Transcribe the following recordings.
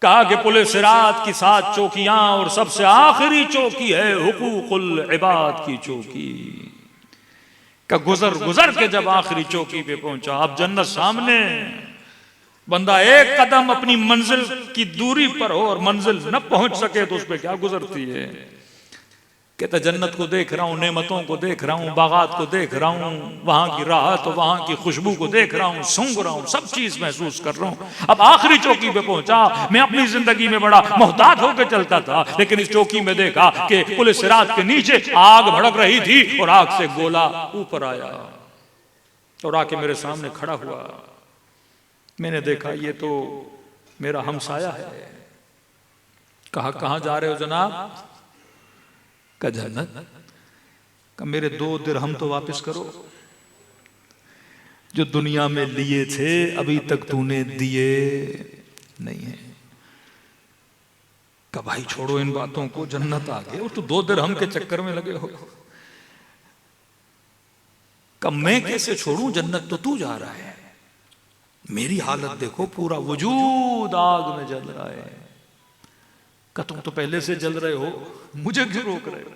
कहा कि पुलिस सिरात की 7 चौकियां और सबसे आखिरी चौकी है हुकूकुल इबाद की चौकी। का गुजर गुजर के जब आखिरी चौकी पे पहुंचा, अब जन्नत सामने, बंदा एक कदम अपनी मंजिल की दूरी पर हो और मंजिल न पहुंच सके तो उस पर क्या गुजरती है। कहता जन्नत को देख रहा हूं, नेमतों को देख रहा हूं, बागात को देख रहा हूं, वहां की राहत और वहां की खुशबू को देख रहा हूं, सूंघ रहा हूं, सब चीज महसूस कर रहा हूं। अब आखिरी चौकी पे पहुंचा। मैं अपनी जिंदगी में बड़ा मोहतात होकर चलता था, लेकिन इस चौकी में देखा कि पुलिस सिरात के नीचे आग भड़क रही थी और आग से गोला ऊपर आया और आके मेरे सामने खड़ा हुआ। मैंने देखा ये तो मेरा हमसाया है। कहा कहां जा रहे हो जनाब? का जन्नत। का मेरे 2 दिरहम तो वापस करो जो दुनिया में लिए थे, अभी तक तूने दिए नहीं है। का भाई छोड़ो इन बातों को, जन्नत आ गए और तू 2 दिरहम के चक्कर में लगे हो। का मैं कैसे छोड़ूं जन्नत, तो तू जा रहा है। मेरी हालत देखो, पूरा वजूद आग में जल रहा है। का तुम तो पहले से जल रहे हो, मुझे क्यों रोक रहे हो?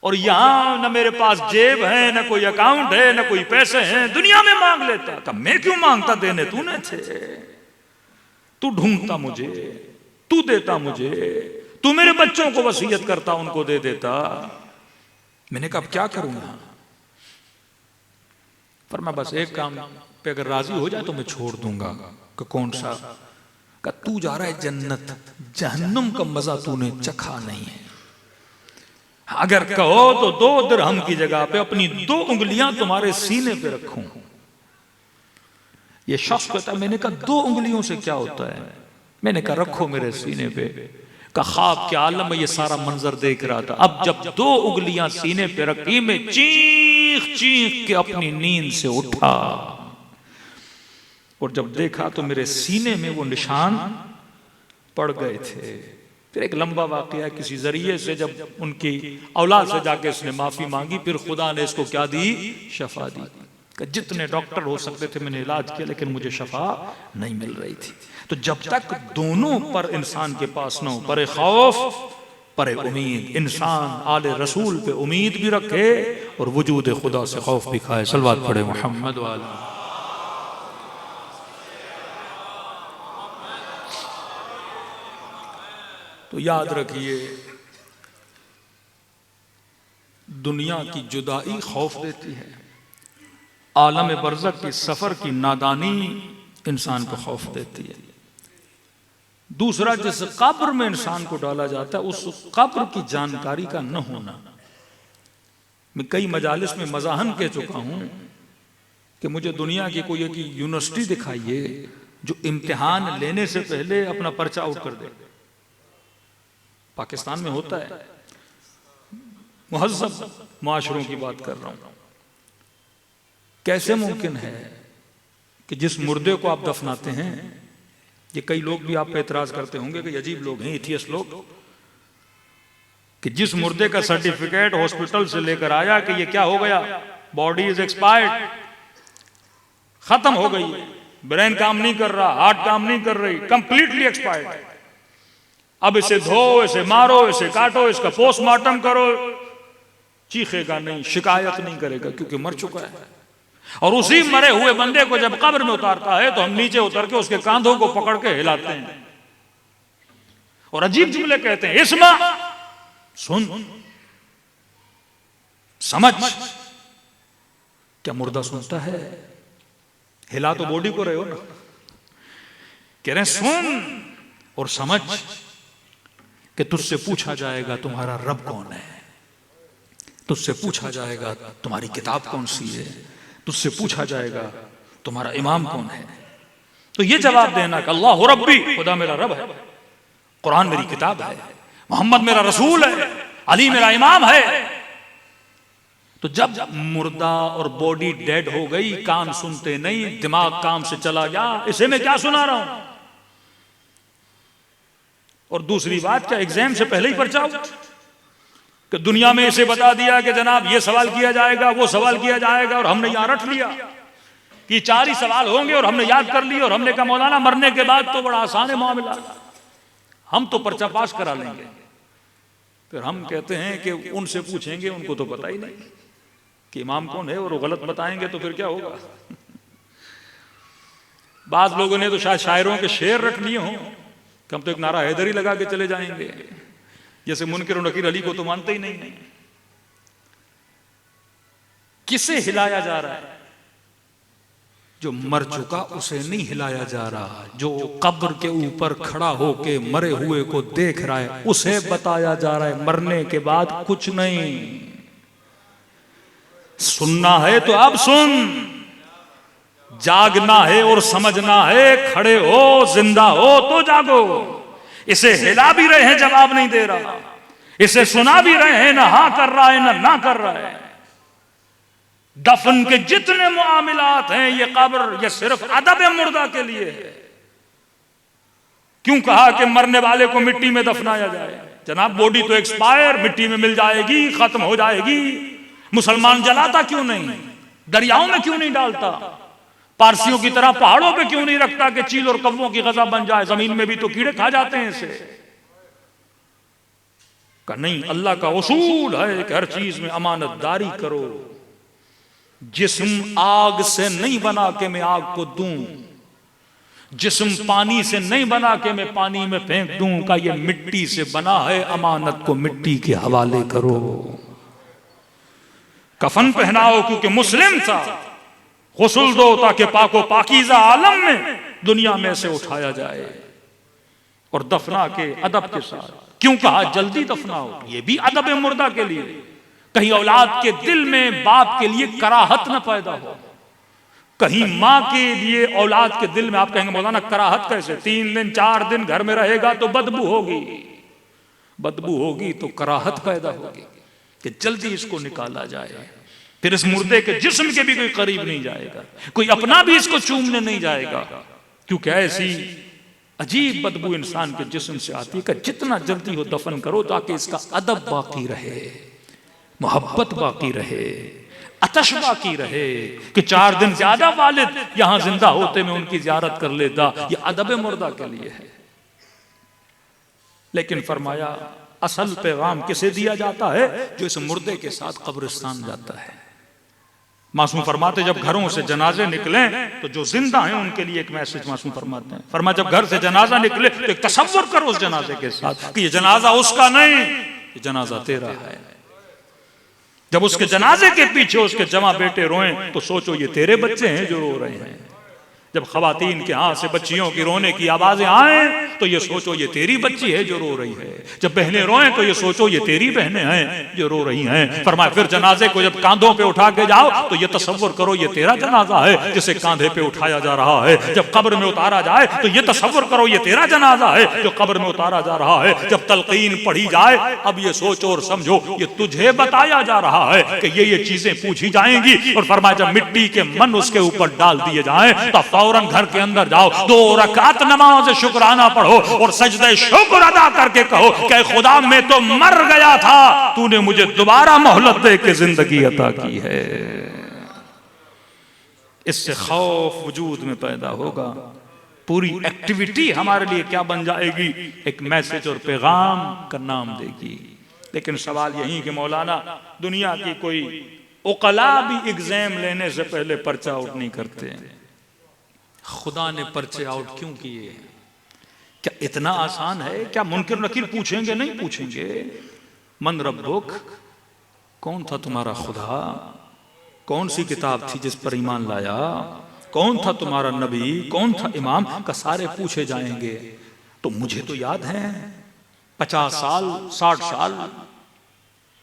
और यहां न मेरे पास जेब है, न कोई अकाउंट है, न कोई पैसे हैं, दुनिया में मांग लेता। का मैं क्यों मांगता, देने तूने थे। तू ढूंढता मुझे, तू देता मुझे, तू मेरे बच्चों को वसीयत करता, उनको दे देता। मैंने कहा अब क्या करूंगा? पर मैं बस एक काम पे अगर राजी हो जाए तो मैं छोड़ दूंगा। कि कौन सा? का तू जा रहा है जन्नत, जहन्नुम का मजा तूने चखा नहीं है। अगर कहो तो 2 दिरहम की जगह पे अपनी 2 उंगलियां तुम्हारे सीने पे रखूं। ये शख्स कहता, मैंने कहा 2 उंगलियों से क्या होता है? मैंने कहा रखो मेरे सीने पे। का ख्वाब के आलम में ये सारा मंजर देख रहा था। अब जब 2 उंगलियां सीने पे रखी, मैं चीख चीख के अपनी नींद से उठा और जब देखा तो मेरे सीने में वो निशान पड़ गए थे। फिर एक लंबा वाकया, किसी जरिए से जब उनकी औलाद से जाके इसने माफी मांगी, फिर खुदा ने इसको क्या दी? शफा दी। कि जितने डॉक्टर हो सकते थे मैंने इलाज किया, लेकिन मुझे शफा नहीं मिल रही थी। तो जब तक दोनों पर इंसान के पास न हो, परे खौफ परे उम्मीद, इंसान आले रसूल पे उम्मीद भी रखे और वजूद खुदा से खौफ भी खाए। सलवात पढ़े मोहम्मद वाला। तो याद रखिए, दुनिया की जुदाई खौफ देती है, आलम बरज़ख के सफर की नादानी इंसान को खौफ देती है। दूसरा, जिस कब्र में इंसान को डाला जाता है उस कब्र की जानकारी का न होना। मैं कई मजालिस में मजाहन कह चुका हूं कि मुझे दुनिया की कोई एक यूनिवर्सिटी दिखाइए जो इम्तिहान लेने से पहले अपना पर्चा आउट कर दे। पाकिस्तान में होता है, मुहज़्ज़ब माशरों की बात कर रहा हूं। कैसे मुमकिन है कि जिस मुर्दे को आप दफनाते हैं, ये कई लोग भी आप पे एतराज करते होंगे कि अजीब लोग हैं एथियस्ट लोग, कि जिस मुर्दे का सर्टिफिकेट हॉस्पिटल से लेकर आया कि ये क्या हो गया, बॉडी इज एक्सपायर्ड, खत्म हो गई, ब्रेन काम नहीं कर रहा, हार्ट काम नहीं कर रही, कंप्लीटली एक्सपायर्ड, अब इसे धो, इसे मारो, इसे काटो, इसका पोस्टमार्टम करो, चीखेगा नहीं, शिकायत नहीं करेगा क्योंकि मर चुका है। और उसी मरे हुए बंदे को जब कब्र में उतारता है तो हम नीचे उतर के उसके कांधों को पकड़ के हिलाते हैं और अजीब जुमले कहते हैं, इस्मा, सुन, समझ। क्या मुर्दा सुनता है? हिला तो बॉडी को रहे हो ना। कह रहे हैं सुन और समझ कि तुझसे पूछा जाएगा तुम्हारा रब कौन है, तुझसे पूछा जाएगा तुम्हारी किताब कौन सी है, तुझसे पूछा जाएगा तुम्हारा इमाम कौन है। तो ये जवाब देना कि अल्लाह रब्बी, खुदा मेरा रब है, कुरान मेरी किताब है, मोहम्मद मेरा रसूल है, अली मेरा इमाम है। तो जब मुर्दा और बॉडी डेड हो गई, कान सुनते नहीं, दिमाग काम से चला गया, इसे मैं क्या सुना रहा हूं। और दूसरी बात, क्या एग्जाम से पहले ही पर्चा आउट कि दुनिया में इसे बता दिया कि जनाब ये सवाल किया जाएगा, वो सवाल किया जाएगा, और हमने यहां रट लिया कि 4 ही सवाल होंगे और हमने याद कर लिया और हमने कहा मौलाना मरने के बाद तो बड़ा आसान है मामला, हम तो पर्चा पास करा लेंगे। फिर हम कहते हैं कि उनसे पूछेंगे, उनको तो पता ही नहीं कि इमाम कौन है, और वो गलत बताएंगे तो फिर क्या होगा। बाद लोगों ने तो शायद शायरों के शेर रख लिए हों कि हम तो एक नारा हैदर ही लगा के चले जाएंगे, जैसे मुनकिर और नकीर अली को तो मानते ही नहीं। किसे हिलाया जा रहा है? जो मर चुका उसे नहीं हिलाया जा रहा, जो कब्र के ऊपर खड़ा होके मरे हुए को देख रहा है उसे बताया जा रहा है मरने के बाद कुछ नहीं। सुनना है तो अब सुन, जागना है और समझना है, खड़े हो जिंदा हो तो जागो। इसे हिला भी रहे हैं जवाब नहीं दे रहा, इसे सुना भी रहे हैं ना हाँ कर रहा है ना कर रहा है। दफन के जितने मुआमिलात हैं ये कब्र, ये सिर्फ अदब मुर्दा के लिए है। क्यों कहा कि मरने वाले को मिट्टी में दफनाया जाए? जनाब बॉडी तो एक्सपायर, मिट्टी में मिल जाएगी, खत्म हो जाएगी। मुसलमान जलाता क्यों नहीं? दरियाओं में क्यों नहीं डालता? पारसियों की तरह पहाड़ों पे क्यों नहीं रखता कि चील और कौवों की गज़ा बन जाए? जमीन में भी तो कीड़े खा जाते हैं इसे। का नहीं, अल्लाह का उसूल है कि हर चीज में अमानतदारी करो। जिस्म आग से नहीं बना के मैं आग को दूं, जिस्म पानी से नहीं बना के मैं पानी में फेंक दूं, का ये मिट्टी से बना है, अमानत को मिट्टी के हवाले करो। कफन पहनाओ क्योंकि मुस्लिम था, गुस्ल दो ताकि पाको पाकीज़ा आलम में दुनिया में से उठाया जाए, और दफना के अदब के साथ। क्यों कहा जल्दी दफनाओ? ये भी अदब मुर्दा के लिए, कहीं औलाद के दिल में बाप के लिए कराहत न पैदा हो। कहीं माँ के लिए औलाद के दिल में, आप कहेंगे मौलाना कराहत कैसे? 3 दिन 4 दिन घर में रहेगा तो बदबू होगी, बदबू होगी तो कराहत पैदा होगी कि जल्दी इसको निकाला जाए। फिर इस मुर्दे के जिस्म के भी कोई करीब नहीं जाएगा, कोई अपना भी इसको चूमने नहीं जाएगा, क्योंकि ऐसी अजीब बदबू इंसान के जिस्म से आती है कि जितना जल्दी हो दफन करो ताकि इसका अदब बाकी रहे, मोहब्बत बाकी रहे, अतश बाकी रहे। कि 4 दिन ज्यादा वालिद यहां जिंदा होते मैं उनकी जियारत कर लेता, ये अदब मुर्दा के लिए है। लेकिन फरमाया असल पैगाम किसे दिया जाता है? जो इस मुर्दे के साथ कब्रिस्तान जाता है। मासूम फरमाते जब घरों से जनाजे निकले तो जो जिंदा हैं उनके लिए एक मैसेज मासूम फरमाते हैं। फरमा जब घर से जनाजा निकले तो एक तसव्वुर करो उस जनाजे के साथ कि ये जनाजा उसका नहीं, ये जनाजा तेरा है। जब उसके जनाजे के पीछे उसके जमा बेटे रोएं तो सोचो ये तेरे बच्चे हैं जो रो रहे हैं। जब खवातीन के हाथ से बच्चियों की रोने की आवाजें आए तो ये सोचो ये तेरी बच्ची है जो रो रही है। जब बहनें रोएं तो ये सोचो ये तेरी बहनें हैं जो रो रही हैं। फरमाया फिर जनाजे को जब कांधों पे उठा के जाओ तो ये तसव्वुर करो ये तेरा जनाजा है जिसे कांधे पे उठाया जा रहा है। जब कब्र में उतारा जाए तो ये तसव्वुर करो ये तेरा जनाजा है जो कब्र में उतारा जा रहा है। जब तलकीन पढ़ी जाए अब ये सोचो और समझो ये तुझे बताया जा रहा है कि ये चीजें पूछी जाएंगी। और फरमाया जब मिट्टी के मन उसके ऊपर डाल दिए जाए तो फौरन घर के अंदर जाओ, 2 रकात नमाज शुक्राना पढ़ो और सजदे शुक्र अदा करके कहो कि खुदा मैं तो मर गया था, तूने मुझे दोबारा मोहलत दे के जिंदगी अता की है। इससे खौफ वजूद में पैदा होगा। पूरी एक्टिविटी हमारे लिए क्या बन जाएगी? एक मैसेज और पैगाम का नाम देगी। लेकिन सवाल यही कि मौलाना दुनिया की कोई उकला भी एग्जाम लेने से पहले पर्चा आउट नहीं करते, खुदा ने पर्चे आउट क्यों किए? क्या इतना आसान है? क्या मुनकिर नकीर पूछेंगे? नहीं पूछेंगे। मन रब्बुक, कौन था तुम्हारा खुदा? कौन सी किताब थी जिस पर ईमान लाया? कौन था तुम्हारा नबी? कौन था इमाम? का सारे पूछे जाएंगे। तो मुझे तो याद है 50 साल 60 साल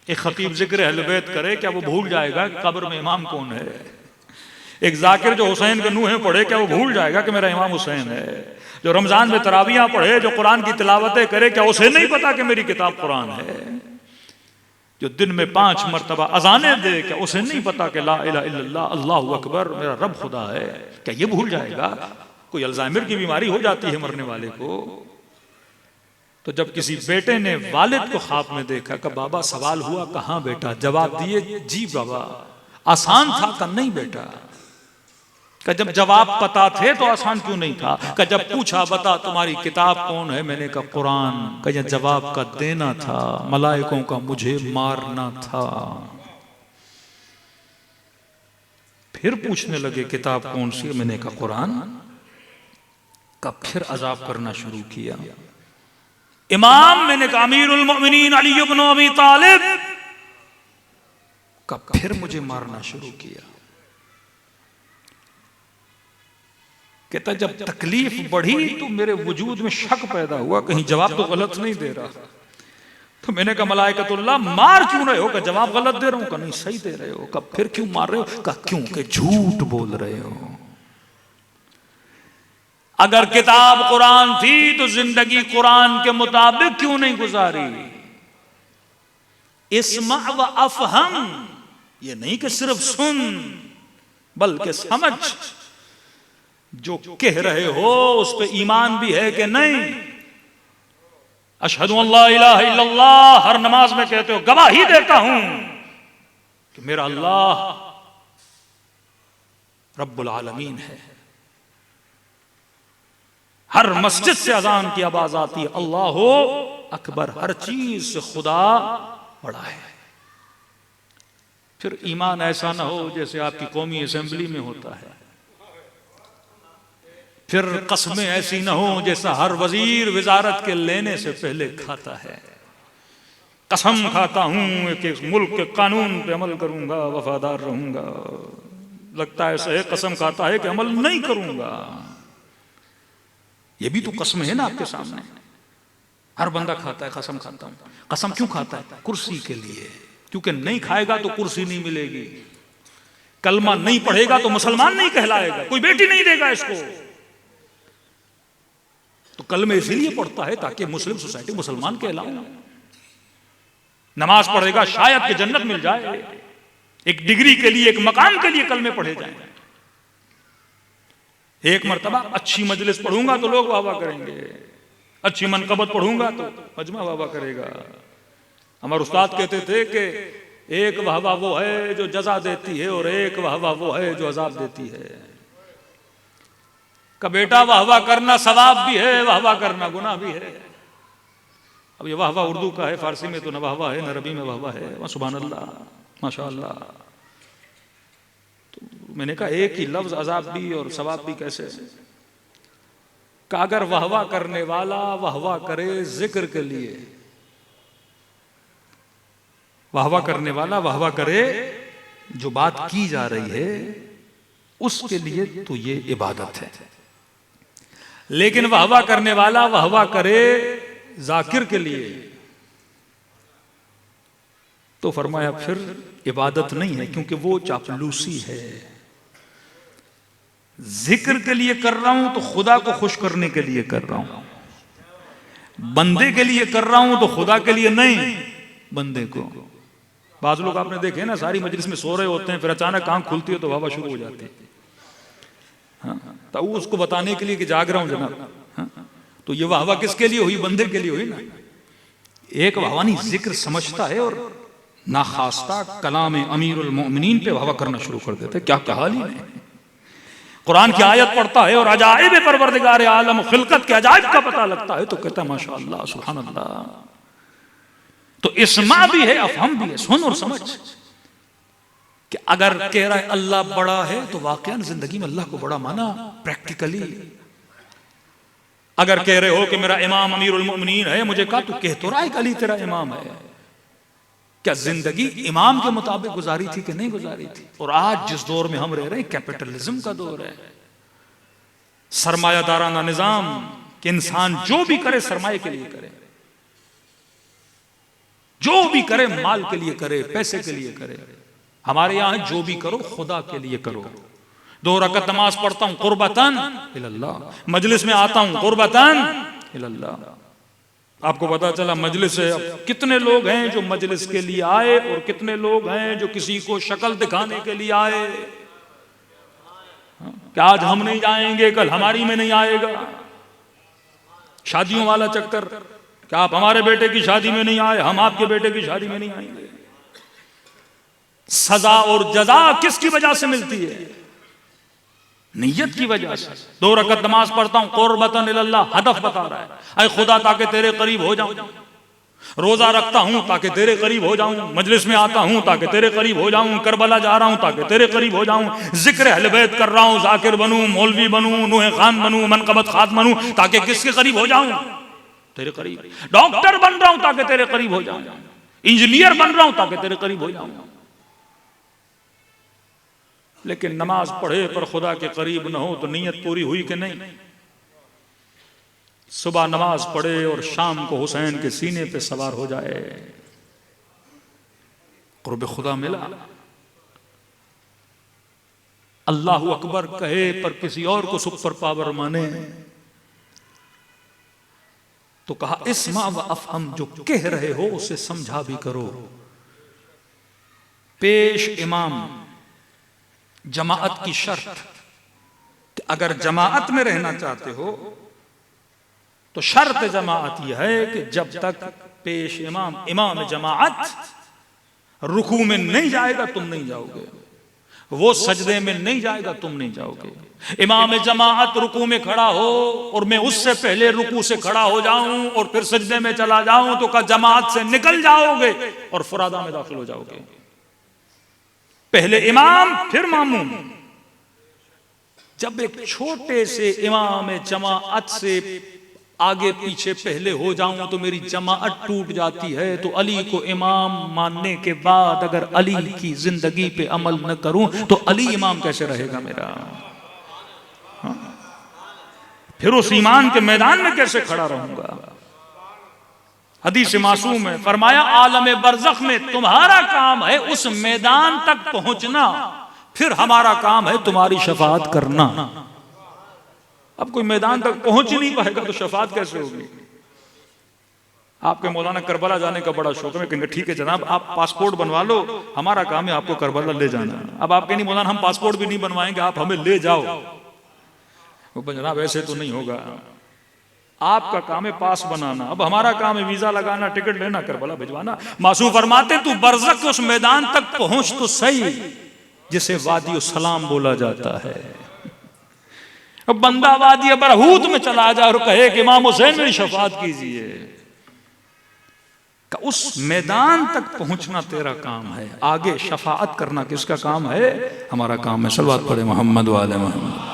एक खतीब जिक्र अहले बैत करे, क्या वो भूल जाएगा कब्र में इमाम कौन है? एक जाकिर जो हुसैन के नूहे पढ़े, क्या वो भूल जाएगा कि मेरा इमाम हुसैन है? जो रमजान में तरावियां पढ़े, जो कुरान की तिलावतें करे, क्या उसे नहीं पता कि मेरी किताब कुरान है? जो दिन में 5 मरतबा अजाने दे, क्या उसे नहीं पता कि ला इलाहा इल्लल्लाह अल्लाहु अकबर मेरा रब खुदा है? क्या ये भूल जाएगा? कोई अल्जाइमर की बीमारी हो जाती है मरने वाले को, तो जब किसी बेटे ने वालिद को ख्वाब में देखा कि बाबा सवाल हुआ कहाँ बेटा? जवाब दिए जी बाबा। आसान था? का नहीं बेटा। कि जब जवाब पता थे तो आसान क्यों नहीं था? कि जब पूछा बता तुम्हारी किताब कौन है, मैंने कहा कुरान। कि जवाब का देना था, मलाइकों का मुझे मारना था। फिर पूछने लगे किताब कौन सी है, मैंने कहा कुरान। कब फिर अजाब करना शुरू किया। इमाम, मैंने कहा अमीरुल मोमिनीन अली इब्न अबी तालिब। कब फिर मुझे मारना शुरू किया। कहता जब तकलीफ बढ़ी तो मेरे वजूद में शक पैदा हुआ, कहीं जवाब तो गलत नहीं दे रहा। तो मैंने कहा मलाइकतुल्लाह मार क्यों रहे हो? का जवाब गलत दे रहा हूं? का नहीं सही दे रहे हो। कब फिर क्यों मार रहे हो? का क्यों कि झूठ बोल रहे हो। अगर किताब कुरान थी तो जिंदगी कुरान के मुताबिक क्यों नहीं गुजारी? इस्मा व अफहम, ये नहीं कि सिर्फ सुन बल्कि समझ। जो कह रहे हो उस पे ईमान भी है कि नहीं? अशहदु अल्ला इलाहा इल्लल्लाह हर नमाज में कहते हो, गवाही देता हूं कि मेरा अल्लाह रब्बुल आलमीन है। हर मस्जिद से अजान की आवाज आती है, अल्लाह अकबर, हर चीज से खुदा बड़ा है। फिर ईमान ऐसा ना हो जैसे आपकी कौमी असेंबली में होता है। फिर कसमें ऐसी ना हो जैसा हर वजीर वजारत के लेने से पहले खाता है। कसम खाता हूं कि इस मुल्क के कानून पे अमल करूंगा, वफादार रहूंगा। लगता है ऐसा है, कसम खाता है कि अमल नहीं करूंगा। ये भी तो कसम है ना आपके सामने। हर बंदा खाता है कसम खाता हूं। कसम क्यों खाता है? कुर्सी के लिए, क्योंकि नहीं खाएगा तो कुर्सी नहीं मिलेगी। कलमा नहीं पढ़ेगा तो मुसलमान नहीं कहलाएगा, कोई बेटी नहीं देगा इसको। तो कलमे इसीलिए पढ़ता है ताकि मुस्लिम सोसाइटी मुसलमान कहलाए। नमाज पढ़ेगा शायद कि जन्नत मिल जाए। एक डिग्री के लिए, एक मकाम के लिए कलमे पढ़े जाएं। एक मर्तबा अच्छी मजलिस पढ़ूंगा तो लोग वाह वाह करेंगे, अच्छी मनकबत पढ़ूंगा तो मजमा वाह वाह करेगा। हमारे उस्ताद कहते थे कि एक वाह वाह वो है जो जजा देती है और एक वाह वाह वो है जो अजाब देती है। का बेटा वाह वाह करना सवाब भी है, वाह वाह करना गुनाह भी है। अब ये वाह वाह उर्दू का है, फारसी में तो न वाह वाह है न अरबी में वाह वाह है। सुभान अल्लाह, माशा अल्लाह। तो मैंने कहा एक ही लफ्ज अजाब भी और सवाब भी कैसे? का अगर वाह वाह करने वाला वाह वाह करे जिक्र के लिए, वाह वाह करने वाला वाह वाह करे जो बात की जा रही है उसके लिए, तो ये इबादत है। लेकिन वाह वाह करने वाला वाह वाह करे जाकिर के लिए, तो फरमाया फिर इबादत नहीं है, क्योंकि वो चापलूसी है। जिक्र के लिए कर रहा हूं तो खुदा को खुश करने के लिए कर रहा हूं, बंदे के लिए कर रहा हूं तो खुदा के लिए नहीं, बंदे को। बाज लोग आपने देखे ना, सारी मजलिस में सो रहे होते हैं, फिर अचानक आंख खुलती है तो वाह वाह शुरू हो जाती है। हाँ, तो उसको बताने के लिए कि जाग रहा हूं जनाब। हाँ, तो ये वाह वाह किसके लिए हुई? बंदे के लिए हुई ना। एक वाहवानी जिक्र समझता है और नाखास्ता कलाम अमीरुल मोमिनीन पे वाह वाह करना शुरू कर देते। क्या कहा ही नहीं। कुरान की आयत पढ़ता है और अजाइब परवरदिगार आलम खिलकत के अजाइब का पता लगता है तो कहता है माशाअल्लाह सुभान अल्लाह। तो इस्मा भी है, अफहम भी है, सुन और समझ। कि अगर कह रहा है अल्लाह बड़ा है तो वाकई जिंदगी में अल्लाह को बड़ा माना प्रैक्टिकली। अगर कह रहे हो कि मेरा इमाम अमीरुल मोमिनीन है, मुझे कहा तू कह तो रहा है अली तेरा इमाम है, क्या जिंदगी इमाम के मुताबिक गुजारी थी कि नहीं गुजारी थी? और आज जिस दौर में हम रह रहे हैं कैपिटलिज्म का दौर है, सरमायादाराना निजाम, कि इंसान जो भी करे सरमाए के लिए करे, जो भी करे माल के लिए करे, पैसे के लिए करे। हमारे यहां जो भी करो खुदा के लिए करो। 2 रकअत नमाज पढ़ता हूं कुर्बतन इल्लल्लाह, मजलिस में आता हूं कुर्बतन इल्लल्लाह। आपको पता चला मजलिस है, अब कितने लोग हैं जो मजलिस के लिए आए और कितने लोग हैं जो किसी को शक्ल दिखाने के लिए आए। क्या आज हम नहीं जाएंगे कल हमारी में नहीं आएगा। शादियों वाला चक्कर, क्या आप हमारे बेटे की शादी में नहीं आए, हम आपके बेटे की शादी में नहीं आएंगे। सजा और जजा किसकी वजह से मिलती है? नीयत की वजह से। 2 रकअत नमाज पढ़ता हूं कुर्बतन इल्लाह, हदफ बता रहा है, अय खुदा ताकि तेरे करीब हो जाऊं। रोजा रखता हूं ताकि तेरे करीब हो जाऊं, मजलिस में आता हूं ताकि तेरे करीब हो जाऊं, करबला जा रहा हूं ताकि तेरे करीब हो जाऊं, जिक्र अहले बैत कर रहा हूं, जाकिर बनूं, मौलवी बनूं, नूहे खान बनूं, मनकबत खात बनूं, ताकि किसके करीब हो जाऊं? तेरे करीब। डॉक्टर बन रहा हूं ताकि तेरे करीब हो जाऊं, इंजीनियर बन रहा हूं ताकि तेरे करीब हो जाऊं। लेकिन नमाज पढ़े पर खुदा के करीब न हो तो नीयत पूरी हुई कि नहीं? सुबह नमाज पढ़े और शाम को हुसैन के सीने पे सवार हो जाए, कुर्ब खुदा मिला। अल्लाहु अकबर कहे पर किसी और को सुपर पावर माने तो कहा इस्मा व अफहम, जो कह रहे हो उसे समझा भी करो। पेश इमाम जमाअत की शर्त, अगर जमाअत में रहना चाहते हो तो शर्त जमाअत यह है कि जब तक पेश इमाम जमाअत रुकू में नहीं जाएगा तुम नहीं जाओगे, वो सजदे में नहीं जाएगा तुम नहीं जाओगे। इमाम जमाअत रुकू में खड़ा हो और मैं उससे पहले रुकू से खड़ा हो जाऊं और फिर सजदे में चला जाऊं तो का जमाअत से निकल जाओगे और फरादा में दाखिल हो जाओगे। पहले इमाम फिर मामूम। जब एक छोटे से इमाम जमाअत से आगे पीछे पहले हो जाऊं तो मेरी जमाअत टूट जाती है, तो अली को इमाम मानने के बाद अगर अली की जिंदगी पे अमल न करूं तो अली इमाम कैसे रहेगा मेरा? हाँ? फिर उस ईमान के मैदान में कैसे खड़ा रहूंगा? हदीस मासूम में फरमाया आलम बरज़ख में तुम्हारा काम है उस मैदान तक पहुंचना, फिर हमारा काम है तुम्हारी शफाअत करना। अब कोई मैदान तक पहुंच ही नहीं पाएगा तो शफाअत कैसे होगी? आपके मौलाना करबला जाने का बड़ा शौक है, कहेंगे ठीक है जनाब आप पासपोर्ट बनवा लो, हमारा काम है आपको करबला ले जाना। अब आप कहेंगे मौलाना हम पासपोर्ट भी नहीं बनवाएंगे, आप हमें ले जाओ। वो जनाब ऐसे तो नहीं होगा, आपका काम है पास बनाना, अब हमारा काम है वीजा लगाना, टिकट लेना, करबला भिजवाना। मासूम फरमाते तू बरज़ख उस मैदान तक पहुंच तो सही जिसे वादी सलाम बोला जाता है। अब बंदा वादी बरहूत में चला जाए और कहे कि इमाम हुसैन मेरी शफाअत कीजिए, उस मैदान तक पहुंचना तेरा काम है, आगे शफाअत करना किसका काम है? हमारा काम है। सल्लल्लाहु अलैहि मोहम्मद व आले मोहम्मद।